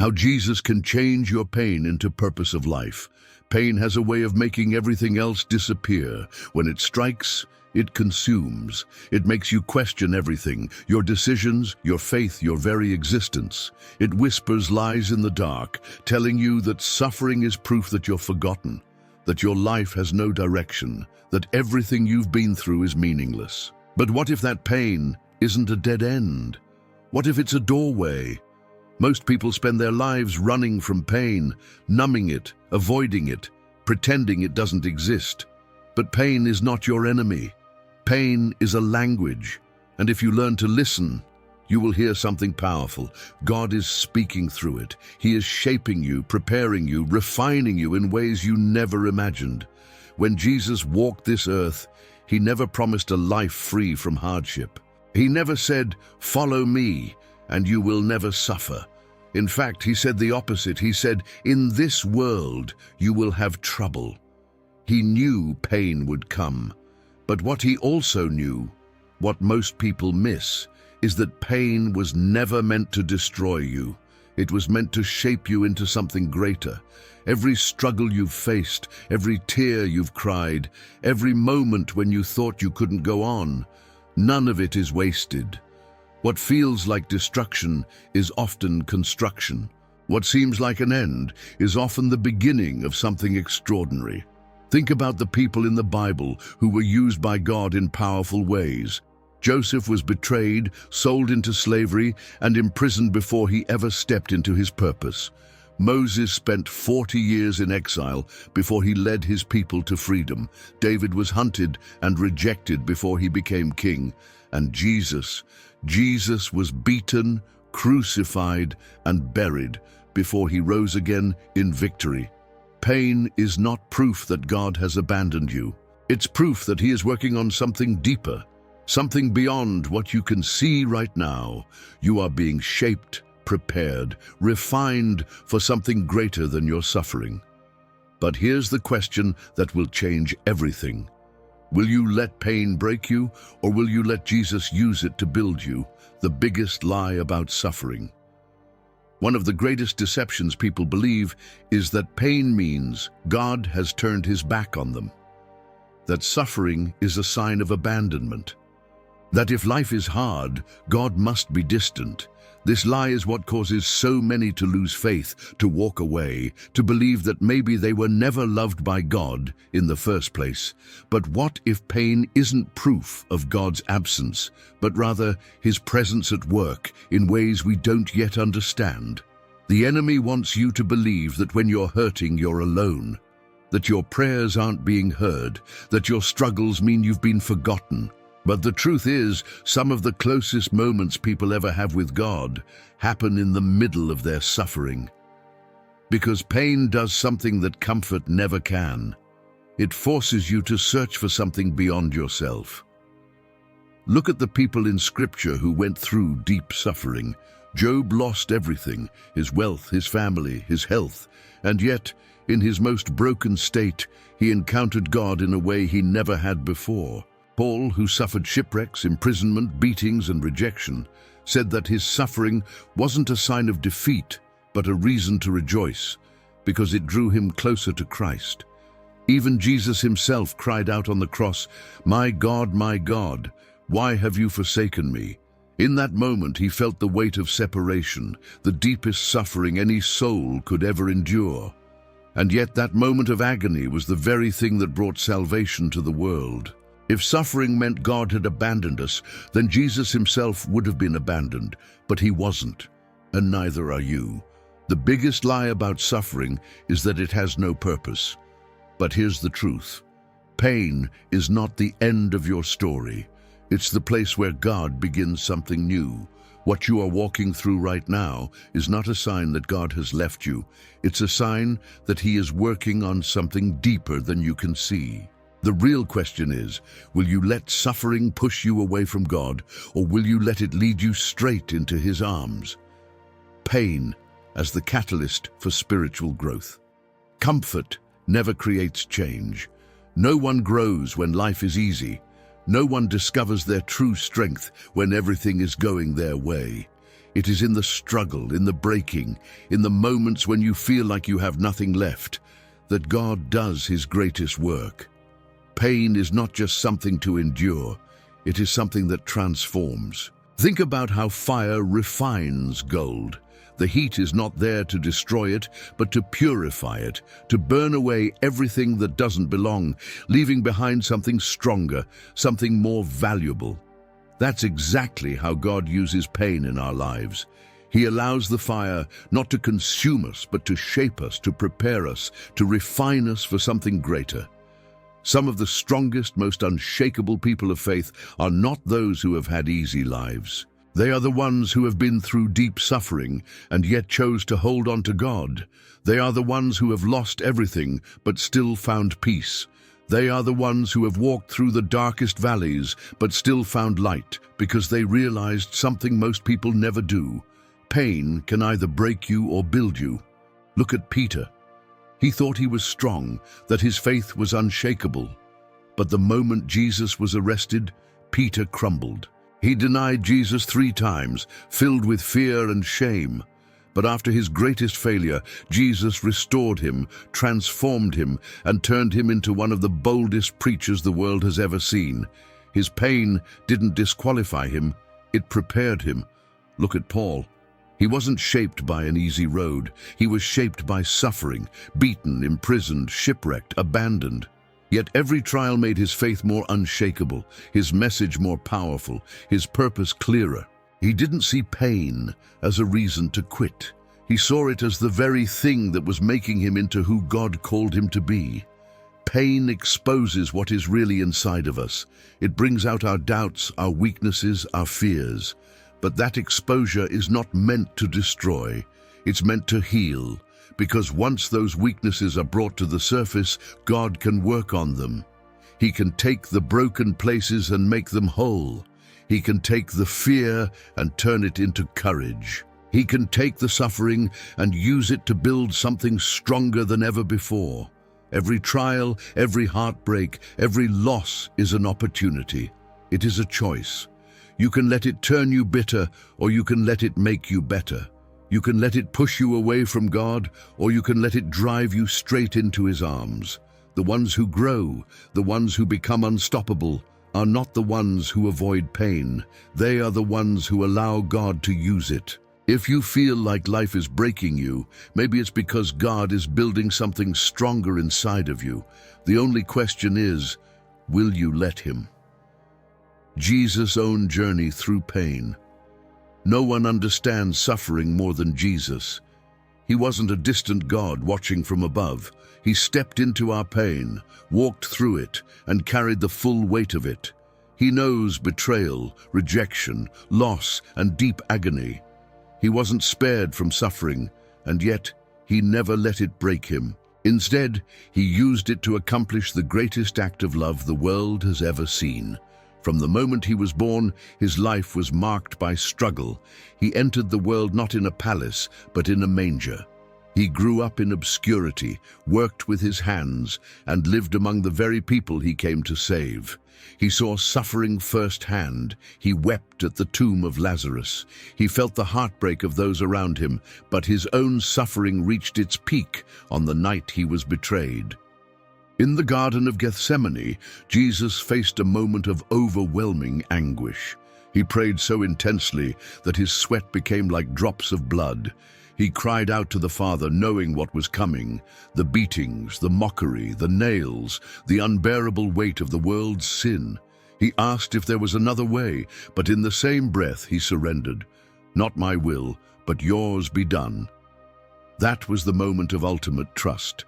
How Jesus can change your pain into purpose of life. Pain has a way of making everything else disappear. When it strikes, it consumes. It makes you question everything, your decisions, your faith, your very existence. It whispers lies in the dark, telling you that suffering is proof that you're forgotten, that your life has no direction, that everything you've been through is meaningless. But what if that pain isn't a dead end? What if it's a doorway? Most people spend their lives running from pain, numbing it, avoiding it, pretending it doesn't exist. But pain is not your enemy. Pain is a language, and if you learn to listen, you will hear something powerful. God is speaking through it. He is shaping you, preparing you, refining you in ways you never imagined. When Jesus walked this earth, he never promised a life free from hardship. He never said, "Follow me, and you will never suffer." In fact, he said the opposite. He said, "In this world, you will have trouble." He knew pain would come. But what he also knew, what most people miss, is that pain was never meant to destroy you. It was meant to shape you into something greater. Every struggle you've faced, every tear you've cried, every moment when you thought you couldn't go on, none of it is wasted. What feels like destruction is often construction. What seems like an end is often the beginning of something extraordinary. Think about the people in the Bible who were used by God in powerful ways. Joseph was betrayed, sold into slavery, and imprisoned before he ever stepped into his purpose. Moses spent 40 years in exile before he led his people to freedom. David was hunted and rejected before he became king. And Jesus was beaten, crucified, and buried before he rose again in victory. Pain is not proof that God has abandoned you. It's proof that he is working on something deeper, something beyond what you can see right now. You are being shaped, prepared, refined for something greater than your suffering. But here's the question that will change everything. Will you let pain break you, or will you let Jesus use it to build you? The biggest lie about suffering. One of the greatest deceptions people believe is that pain means God has turned his back on them, that suffering is a sign of abandonment, that if life is hard, God must be distant. This lie is what causes so many to lose faith, to walk away, to believe that maybe they were never loved by God in the first place. But what if pain isn't proof of God's absence, but rather his presence at work in ways we don't yet understand? The enemy wants you to believe that when you're hurting, you're alone, that your prayers aren't being heard, that your struggles mean you've been forgotten. But the truth is, some of the closest moments people ever have with God happen in the middle of their suffering. Because pain does something that comfort never can. It forces you to search for something beyond yourself. Look at the people in Scripture who went through deep suffering. Job lost everything, his wealth, his family, his health, and yet, in his most broken state, he encountered God in a way he never had before. Paul, who suffered shipwrecks, imprisonment, beatings, and rejection, said that his suffering wasn't a sign of defeat, but a reason to rejoice, because it drew him closer to Christ. Even Jesus himself cried out on the cross, my God, why have you forsaken me?" In that moment, he felt the weight of separation, the deepest suffering any soul could ever endure. And yet that moment of agony was the very thing that brought salvation to the world. If suffering meant God had abandoned us, then Jesus himself would have been abandoned, but he wasn't, and neither are you. The biggest lie about suffering is that it has no purpose. But here's the truth. Pain is not the end of your story. It's the place where God begins something new. What you are walking through right now is not a sign that God has left you. It's a sign that he is working on something deeper than you can see. The real question is, will you let suffering push you away from God, or will you let it lead you straight into his arms? Pain as the catalyst for spiritual growth. Comfort never creates change. No one grows when life is easy. No one discovers their true strength when everything is going their way. It is in the struggle, in the breaking, in the moments when you feel like you have nothing left, that God does his greatest work. Pain is not just something to endure, it is something that transforms. Think about how fire refines gold. The heat is not there to destroy it, but to purify it, to burn away everything that doesn't belong, leaving behind something stronger, something more valuable. That's exactly how God uses pain in our lives. He allows the fire not to consume us, but to shape us, to prepare us, to refine us for something greater. Some of the strongest, most unshakable people of faith are not those who have had easy lives. They are the ones who have been through deep suffering and yet chose to hold on to God. They are the ones who have lost everything but still found peace. They are the ones who have walked through the darkest valleys but still found light because they realized something most people never do. Pain can either break you or build you. Look at Peter. He thought he was strong, that his faith was unshakable. But the moment Jesus was arrested, Peter crumbled. He denied Jesus 3 times, filled with fear and shame. But after his greatest failure, Jesus restored him, transformed him, and turned him into one of the boldest preachers the world has ever seen. His pain didn't disqualify him, it prepared him. Look at Paul. He wasn't shaped by an easy road. He was shaped by suffering, beaten, imprisoned, shipwrecked, abandoned. Yet every trial made his faith more unshakable, his message more powerful, his purpose clearer. He didn't see pain as a reason to quit. He saw it as the very thing that was making him into who God called him to be. Pain exposes what is really inside of us. It brings out our doubts, our weaknesses, our fears. But that exposure is not meant to destroy. It's meant to heal. Because once those weaknesses are brought to the surface, God can work on them. He can take the broken places and make them whole. He can take the fear and turn it into courage. He can take the suffering and use it to build something stronger than ever before. Every trial, every heartbreak, every loss is an opportunity. It is a choice. You can let it turn you bitter, or you can let it make you better. You can let it push you away from God, or you can let it drive you straight into his arms. The ones who grow, the ones who become unstoppable, are not the ones who avoid pain. They are the ones who allow God to use it. If you feel like life is breaking you, maybe it's because God is building something stronger inside of you. The only question is, will you let him? Jesus' own journey through pain. No one understands suffering more than Jesus. He wasn't a distant God watching from above. He stepped into our pain, walked through it, and carried the full weight of it. He knows betrayal, rejection, loss, and deep agony. He wasn't spared from suffering, and yet he never let it break him. Instead, he used it to accomplish the greatest act of love the world has ever seen. From the moment he was born, his life was marked by struggle. He entered the world not in a palace, but in a manger. He grew up in obscurity, worked with his hands, and lived among the very people he came to save. He saw suffering firsthand. He wept at the tomb of Lazarus. He felt the heartbreak of those around him, but his own suffering reached its peak on the night he was betrayed. In the Garden of Gethsemane, Jesus faced a moment of overwhelming anguish. He prayed so intensely that his sweat became like drops of blood. He cried out to the Father, knowing what was coming: the beatings, the mockery, the nails, the unbearable weight of the world's sin. He asked if there was another way, but in the same breath he surrendered. Not my will, but yours be done. That was the moment of ultimate trust.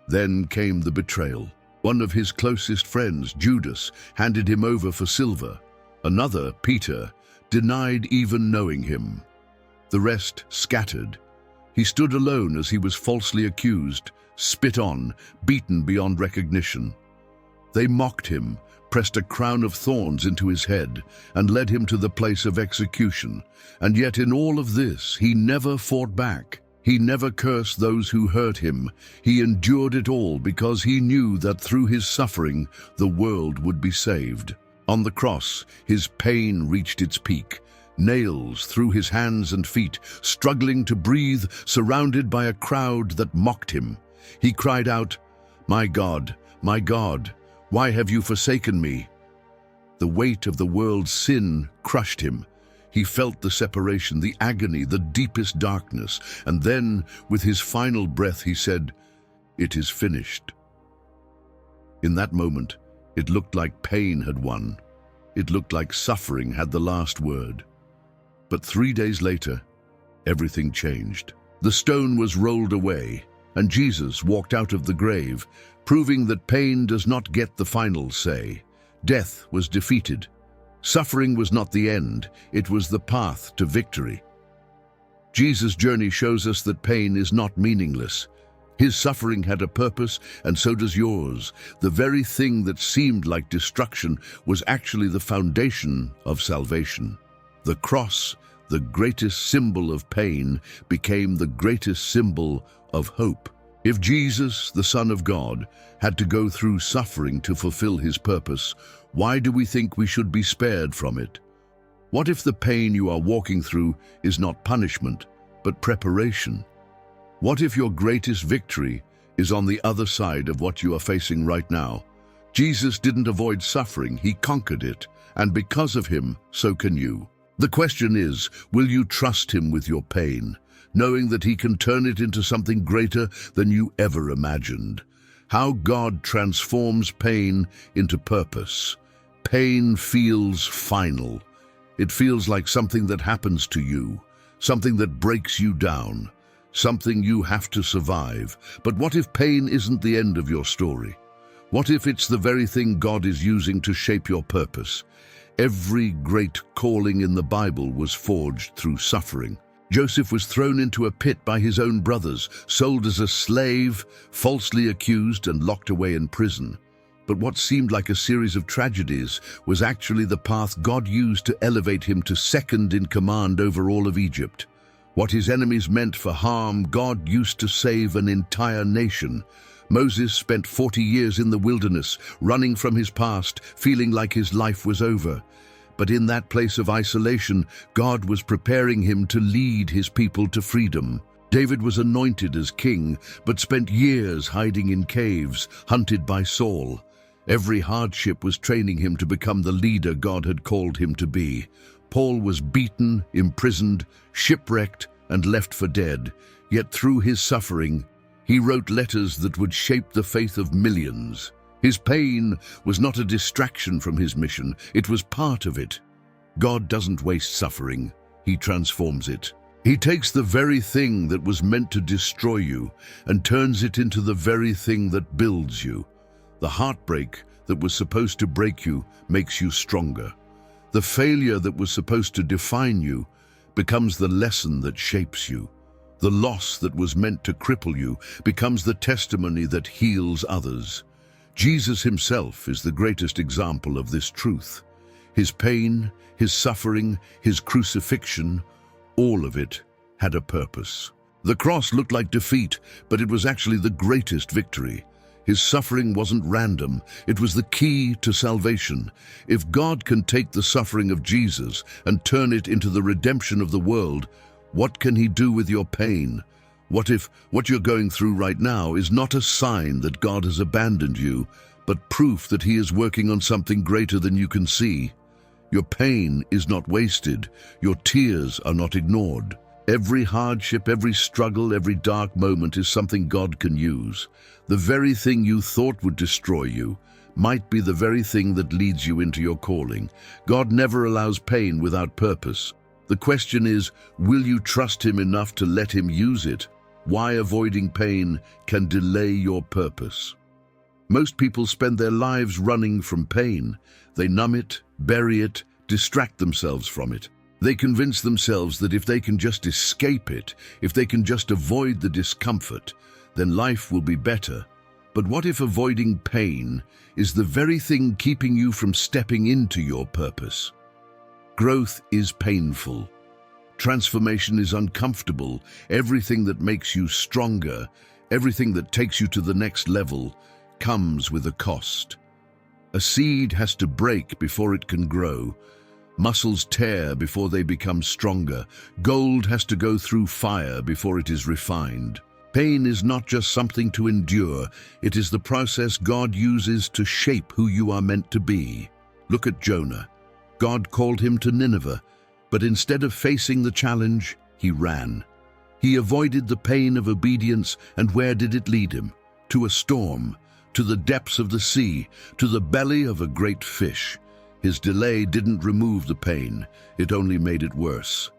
Then came the betrayal. One of his closest friends, Judas, handed him over for silver. Another, Peter, denied even knowing him. The rest scattered. He stood alone as he was falsely accused, spit on, beaten beyond recognition. They mocked him, pressed a crown of thorns into his head, and led him to the place of execution. And yet in all of this, he never fought back. He never cursed those who hurt him. He endured it all because he knew that through his suffering, the world would be saved. On the cross, his pain reached its peak. nails through his hands and feet, struggling to breathe, surrounded by a crowd that mocked him. He cried out, my God, why have you forsaken me?" The weight of the world's sin crushed him. He felt the separation, the agony, the deepest darkness, and then, with his final breath, he said, "It is finished." In that moment, it looked like pain had won. It looked like suffering had the last word. But 3 days later, everything changed. The stone was rolled away, and Jesus walked out of the grave, proving that pain does not get the final say. Death was defeated. Suffering was not the end, it was the path to victory. Jesus' journey shows us that pain is not meaningless. His suffering had a purpose, and so does yours. The very thing that seemed like destruction was actually the foundation of salvation. The cross, the greatest symbol of pain, became the greatest symbol of hope. If Jesus, the Son of God, had to go through suffering to fulfill his purpose, why do we think we should be spared from it? What if the pain you are walking through is not punishment, but preparation? What if your greatest victory is on the other side of what you are facing right now? Jesus didn't avoid suffering, he conquered it, and because of him, so can you. The question is, will you trust him with your pain, knowing that he can turn it into something greater than you ever imagined? How God transforms pain into purpose. Pain feels final. It feels like something that happens to you, something that breaks you down, something you have to survive. But what if pain isn't the end of your story? What if it's the very thing God is using to shape your purpose? Every great calling in the Bible was forged through suffering. Joseph was thrown into a pit by his own brothers, sold as a slave, falsely accused and locked away in prison. But what seemed like a series of tragedies was actually the path God used to elevate him to second in command over all of Egypt. What his enemies meant for harm, God used to save an entire nation. Moses spent 40 years in the wilderness, running from his past, feeling like his life was over. But in that place of isolation, God was preparing him to lead his people to freedom. David was anointed as king, but spent years hiding in caves, hunted by Saul. Every hardship was training him to become the leader God had called him to be. Paul was beaten, imprisoned, shipwrecked, and left for dead. Yet through his suffering, he wrote letters that would shape the faith of millions. His pain was not a distraction from his mission, it was part of it. God doesn't waste suffering, he transforms it. He takes the very thing that was meant to destroy you and turns it into the very thing that builds you. The heartbreak that was supposed to break you makes you stronger. The failure that was supposed to define you becomes the lesson that shapes you. The loss that was meant to cripple you becomes the testimony that heals others. Jesus himself is the greatest example of this truth. His pain, his suffering, his crucifixion, all of it had a purpose. The cross looked like defeat, but it was actually the greatest victory. His suffering wasn't random, it was the key to salvation. If God can take the suffering of Jesus and turn it into the redemption of the world, what can he do with your pain? What if what you're going through right now is not a sign that God has abandoned you, but proof that he is working on something greater than you can see? Your pain is not wasted, your tears are not ignored. Every hardship, every struggle, every dark moment is something God can use. The very thing you thought would destroy you might be the very thing that leads you into your calling. God never allows pain without purpose. The question is, will you trust him enough to let him use it? Why avoiding pain can delay your purpose. Most people spend their lives running from pain. They numb it, bury it, distract themselves from it. They convince themselves that if they can just escape it, if they can just avoid the discomfort, then life will be better. But what if avoiding pain is the very thing keeping you from stepping into your purpose? Growth is painful. Transformation is uncomfortable. Everything that makes you stronger, everything that takes you to the next level, comes with a cost. A seed has to break before it can grow. Muscles tear before they become stronger. Gold has to go through fire before it is refined. Pain is not just something to endure, it is the process God uses to shape who you are meant to be. Look at Jonah. God called him to Nineveh, but instead of facing the challenge, he ran. He avoided the pain of obedience, and where did it lead him? To a storm, to the depths of the sea, to the belly of a great fish. His delay didn't remove the pain, it only made it worse.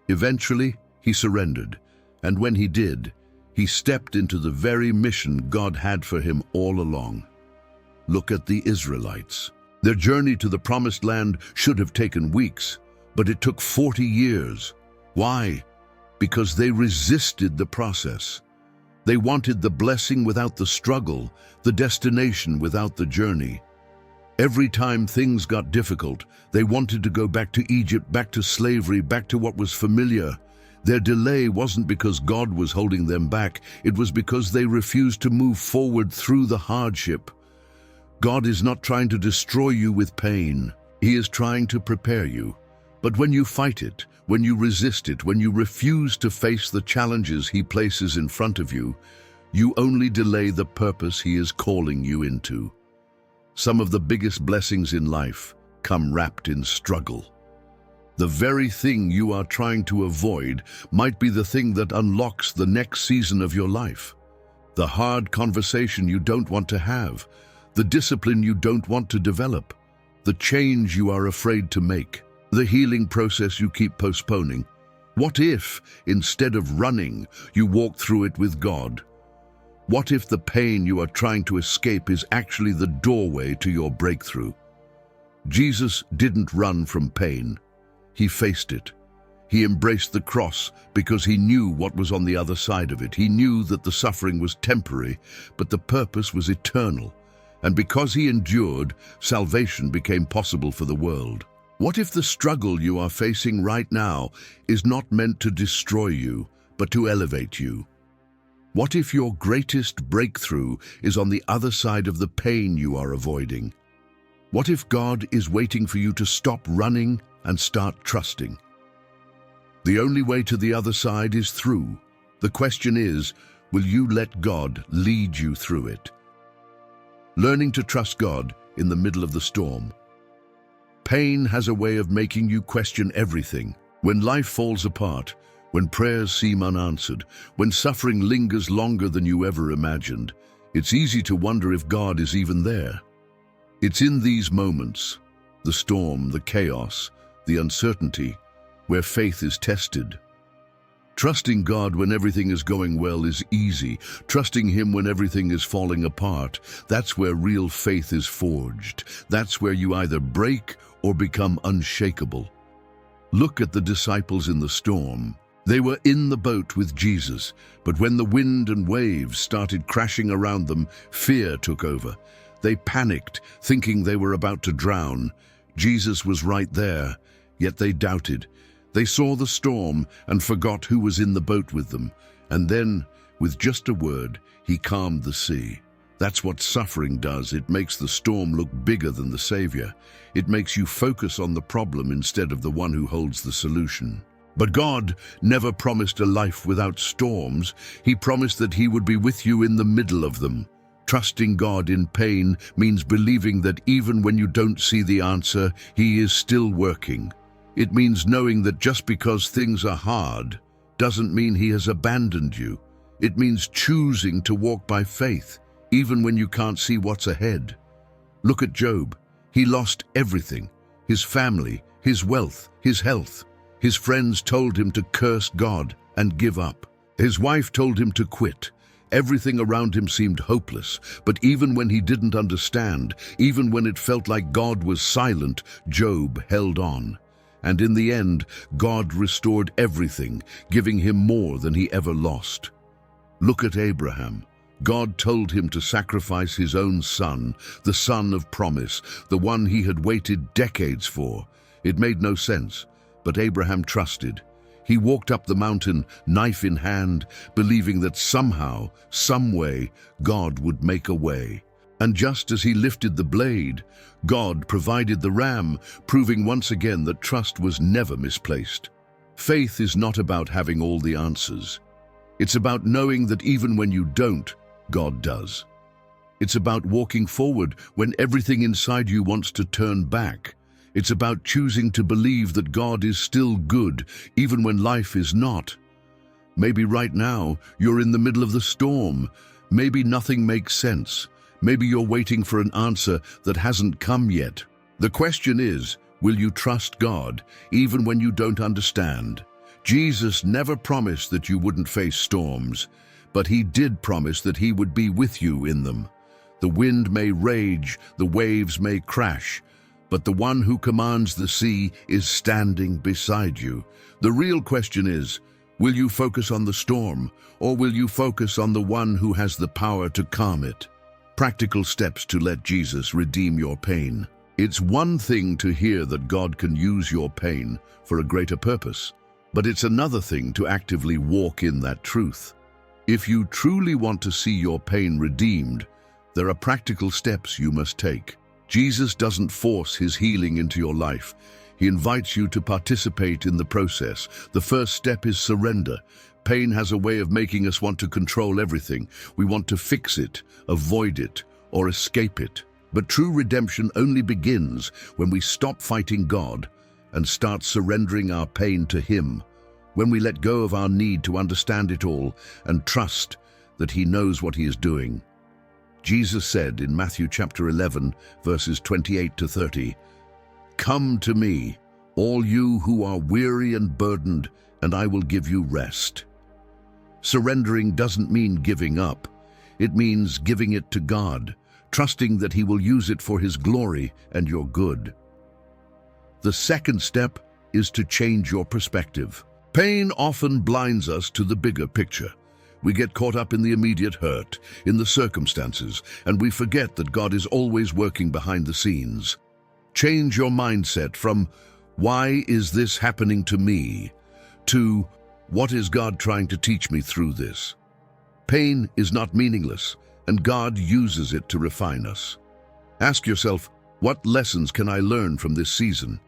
Eventually, he surrendered, and when he did, he stepped into the very mission God had for him all along. Look at the Israelites. Their journey to the Promised Land should have taken weeks, but it took 40 years. Why? Because they resisted the process. They wanted the blessing without the struggle, the destination without the journey. Every time things got difficult, they wanted to go back to Egypt, back to slavery, back to what was familiar. Their delay wasn't because God was holding them back, it was because they refused to move forward through the hardship. God is not trying to destroy you with pain. He is trying to prepare you. But when you fight it, when you resist it, when you refuse to face the challenges He places in front of you, you only delay the purpose He is calling you into. Some of the biggest blessings in life come wrapped in struggle. The very thing you are trying to avoid might be the thing that unlocks the next season of your life. The hard conversation you don't want to have, the discipline you don't want to develop, the change you are afraid to make, the healing process you keep postponing. What if, instead of running, you walk through it with God? What if the pain you are trying to escape is actually the doorway to your breakthrough? Jesus didn't run from pain. He faced it. He embraced the cross because he knew what was on the other side of it. He knew that the suffering was temporary, but the purpose was eternal. And because he endured, salvation became possible for the world. What if the struggle you are facing right now is not meant to destroy you, but to elevate you? What if your greatest breakthrough is on the other side of the pain you are avoiding? What if God is waiting for you to stop running and start trusting? The only way to the other side is through. The question is, will you let God lead you through it? Learning to trust God in the middle of the storm. Pain has a way of making you question everything. When life falls apart, when prayers seem unanswered, when suffering lingers longer than you ever imagined, it's easy to wonder if God is even there. It's in these moments, the storm, the chaos, the uncertainty, where faith is tested. Trusting God when everything is going well is easy. Trusting Him when everything is falling apart, that's where real faith is forged. That's where you either break or become unshakable. Look at the disciples in the storm. They were in the boat with Jesus, but when the wind and waves started crashing around them, fear took over. They panicked, thinking they were about to drown. Jesus was right there, yet they doubted. They saw the storm and forgot who was in the boat with them. And then, with just a word, He calmed the sea. That's what suffering does. It makes the storm look bigger than the Savior. It makes you focus on the problem instead of the one who holds the solution. But God never promised a life without storms. He promised that He would be with you in the middle of them. Trusting God in pain means believing that even when you don't see the answer, He is still working. It means knowing that just because things are hard doesn't mean He has abandoned you. It means choosing to walk by faith, even when you can't see what's ahead. Look at Job. He lost everything: his family, his wealth, his health. His friends told him to curse God and give up. His wife told him to quit. Everything around him seemed hopeless, but even when he didn't understand, even when it felt like God was silent, Job held on. And in the end, God restored everything, giving him more than he ever lost. Look at Abraham. God told him to sacrifice his own son, the son of promise, the one he had waited decades for. It made no sense, but Abraham trusted. He walked up the mountain, knife in hand, believing that somehow, some way, God would make a way. And just as he lifted the blade, God provided the ram, proving once again that trust was never misplaced. Faith is not about having all the answers. It's about knowing that even when you don't, God does. It's about walking forward when everything inside you wants to turn back. It's about choosing to believe that God is still good, even when life is not. Maybe right now, you're in the middle of the storm. Maybe nothing makes sense. Maybe you're waiting for an answer that hasn't come yet. The question is, will you trust God, even when you don't understand? Jesus never promised that you wouldn't face storms, but he did promise that he would be with you in them. The wind may rage, the waves may crash, but the one who commands the sea is standing beside you. The real question is, will you focus on the storm, or will you focus on the one who has the power to calm it? Practical steps to let Jesus redeem your pain. It's one thing to hear that God can use your pain for a greater purpose, but it's another thing to actively walk in that truth. If you truly want to see your pain redeemed, there are practical steps you must take. Jesus doesn't force his healing into your life. He invites you to participate in the process. The first step is surrender. Pain has a way of making us want to control everything. We want to fix it, avoid it, or escape it. But true redemption only begins when we stop fighting God and start surrendering our pain to him, when we let go of our need to understand it all and trust that he knows what he is doing. Jesus said in Matthew chapter 11, verses 28 to 30, "Come to me, all you who are weary and burdened, and I will give you rest." Surrendering doesn't mean giving up. It means giving it to God, trusting that he will use it for his glory and your good. The second step is to change your perspective. Pain often blinds us to the bigger picture. We get caught up in the immediate hurt, in the circumstances, and we forget that God is always working behind the scenes. Change your mindset from, "Why is this happening to me?" to, "What is God trying to teach me through this?" Pain is not meaningless, and God uses it to refine us. Ask yourself, what lessons can I learn from this season?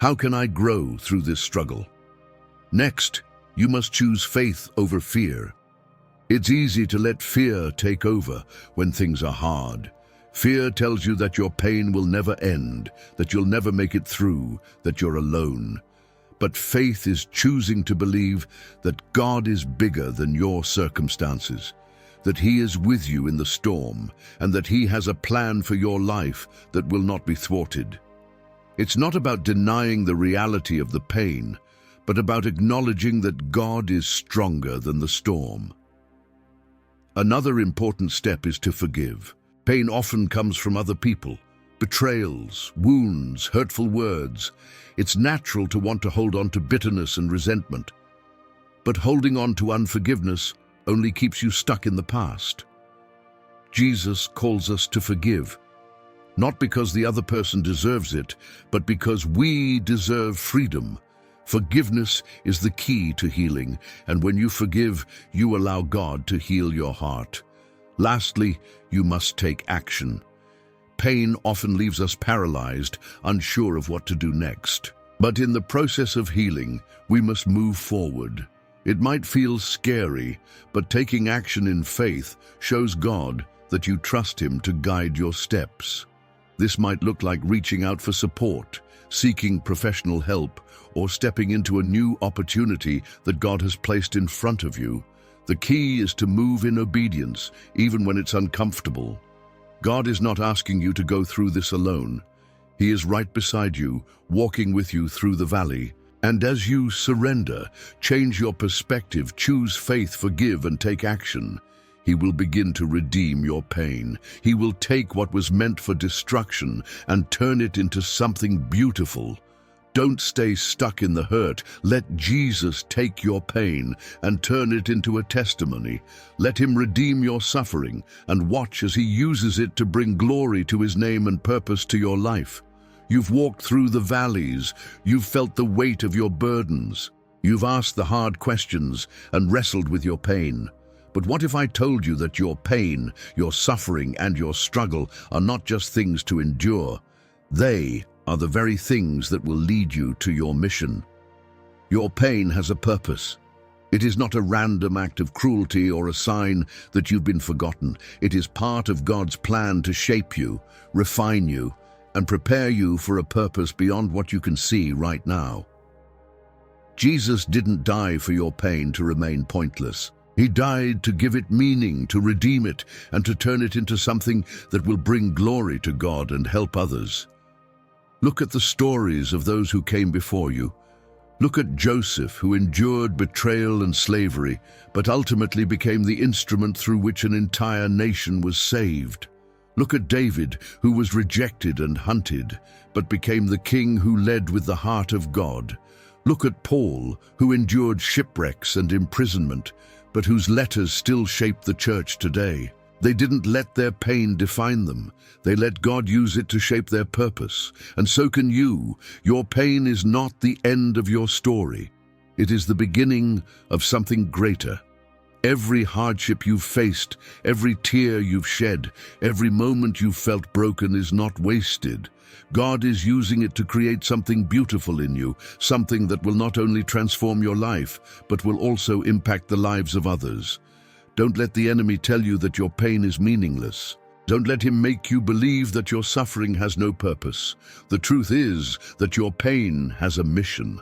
How can I grow through this struggle? Next, you must choose faith over fear. It's easy to let fear take over when things are hard. Fear tells you that your pain will never end, that you'll never make it through, that you're alone. But faith is choosing to believe that God is bigger than your circumstances, that he is with you in the storm, and that he has a plan for your life that will not be thwarted. It's not about denying the reality of the pain, but about acknowledging that God is stronger than the storm. Another important step is to forgive. Pain often comes from other people. Betrayals, wounds, hurtful words. It's natural to want to hold on to bitterness and resentment. But holding on to unforgiveness only keeps you stuck in the past. Jesus calls us to forgive, not because the other person deserves it, but because we deserve freedom. Forgiveness is the key to healing, and when you forgive, you allow God to heal your heart. Lastly, you must take action. Pain often leaves us paralyzed, unsure of what to do next. But in the process of healing, we must move forward. It might feel scary, but taking action in faith shows God that you trust him to guide your steps. This might look like reaching out for support, seeking professional help, or stepping into a new opportunity that God has placed in front of you. The key is to move in obedience, even when it's uncomfortable. God is not asking you to go through this alone. He is right beside you, walking with you through the valley. And as you surrender, change your perspective, choose faith, forgive, and take action, he will begin to redeem your pain. He will take what was meant for destruction and turn it into something beautiful. Don't stay stuck in the hurt. Let Jesus take your pain and turn it into a testimony. Let him redeem your suffering and watch as he uses it to bring glory to his name and purpose to your life. You've walked through the valleys. You've felt the weight of your burdens. You've asked the hard questions and wrestled with your pain. But what if I told you that your pain, your suffering, and your struggle are not just things to endure? They are the very things that will lead you to your mission. Your pain has a purpose. It is not a random act of cruelty or a sign that you've been forgotten. It is part of God's plan to shape you, refine you, and prepare you for a purpose beyond what you can see right now. Jesus didn't die for your pain to remain pointless. He died to give it meaning, to redeem it, and to turn it into something that will bring glory to God and help others. Look at the stories of those who came before you. Look at Joseph, who endured betrayal and slavery, but ultimately became the instrument through which an entire nation was saved. Look at David, who was rejected and hunted, but became the king who led with the heart of God. Look at Paul, who endured shipwrecks and imprisonment, but whose letters still shape the church today. They didn't let their pain define them. They let God use it to shape their purpose. And so can you. Your pain is not the end of your story. It is the beginning of something greater. Every hardship you've faced, every tear you've shed, every moment you've felt broken is not wasted. God is using it to create something beautiful in you, something that will not only transform your life, but will also impact the lives of others. Don't let the enemy tell you that your pain is meaningless. Don't let him make you believe that your suffering has no purpose. The truth is that your pain has a mission.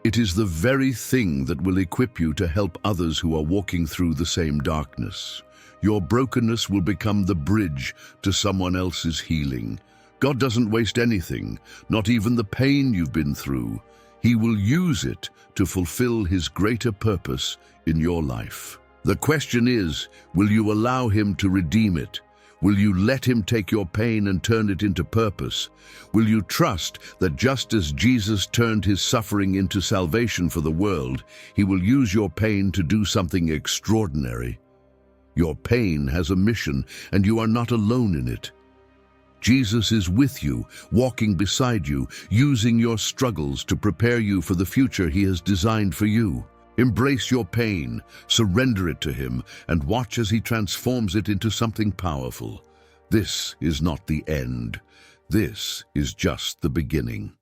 It is the very thing that will equip you to help others who are walking through the same darkness. Your brokenness will become the bridge to someone else's healing. God doesn't waste anything, not even the pain you've been through. He will use it to fulfill his greater purpose in your life. The question is, will you allow him to redeem it? Will you let him take your pain and turn it into purpose? Will you trust that just as Jesus turned his suffering into salvation for the world, he will use your pain to do something extraordinary? Your pain has a mission, and you are not alone in it. Jesus is with you, walking beside you, using your struggles to prepare you for the future he has designed for you. Embrace your pain, surrender it to him, and watch as he transforms it into something powerful. This is not the end. This is just the beginning.